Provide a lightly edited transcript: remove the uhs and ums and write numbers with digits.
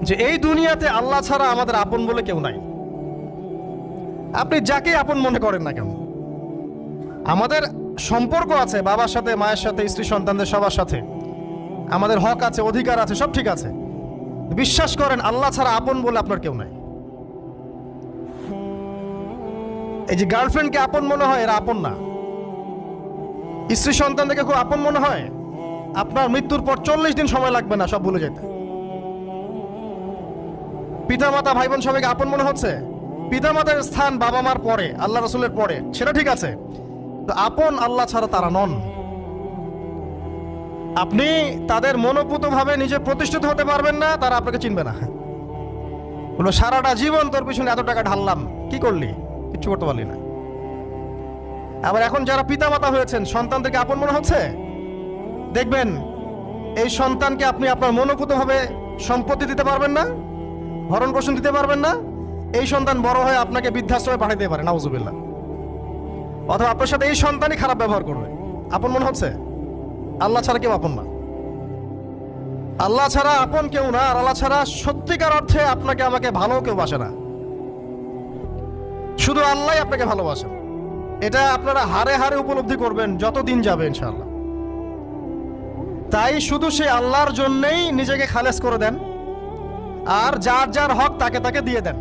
যে এই দুনিয়াতে আল্লাহ ছাড়া আমাদের আপন বলে কেউ নাই। আপনি যাকে আপন মনে করেন না কেন, আমাদের সম্পর্ক আছে বাবার সাথে, মায়ের সাথে, স্ত্রী সন্তানদের সবার সাথে, আমাদের হক আছে, অধিকার আছে, সব ঠিক আছে। বিশ্বাস করেন আল্লাহ ছাড়া আপন বলে আপনার কেউ নাই। এই যে গার্লফ্রেন্ডকে আপন মনে হয়, এরা আপন না। স্ত্রী সন্তানদেরকে খুব আপন মনে হয়, আপনার মৃত্যুর পর 40 দিন সময় লাগবে না সব ভুলে যেতে। পিতা মাতা ভাই বোন সবাইকে আপন মনে হচ্ছে। পিতা মাতার স্থান বাবা মার পরে, আল্লাহ রসুলের পরে, সেটা ঠিক আছে, তো আপন আল্লাহ ছাড়া তারা নন। আপনি তাদের মনোপুত ভাবে নিজে প্রতিষ্ঠিত হতে পারবেন না, তারা আপনাকে চিনবে না। বলো সারাটা জীবন তোর পিছনে এত টাকা ঢাললাম, কি করলি? কিচ্ছু করতে পারলি না। আবার এখন যারা পিতা মাতা হয়েছেন, সন্তানদেরকে আপন মনে হচ্ছে, দেখবেন এই সন্তানকে আপনি আপনার মনোপুত ভাবে সম্পত্তি দিতে পারবেন না, ভরণ পোষণ দিতে পারবেন না। এই সন্তান বড় হয়ে আপনাকে বৃদ্ধাশ্রমে পাঠাতে পারে, নাউজুবিল্লাহ। অথবা আপনার সাথে এই সন্তানই খারাপ ব্যবহার করবে। আপন মনে হচ্ছে? আল্লাহ ছাড়া কেউ আপন না। আল্লাহ ছাড়া আপন কেউ না। আর আল্লাহ ছাড়া সত্যিকার অর্থে আপনাকে আমাকে ভালো কেউ বাসে না। শুধু আল্লাহ আপনাকে ভালোবাসেন। এটা আপনারা হারে হারে উপলব্ধি করবেন যত দিন যাবে ইনশাআল্লাহ। তাই শুধু সেই আল্লাহর জন্যই নিজেকে খালেস করে দেন, আর যার যার হক তাকে তাকে দিয়ে দেন।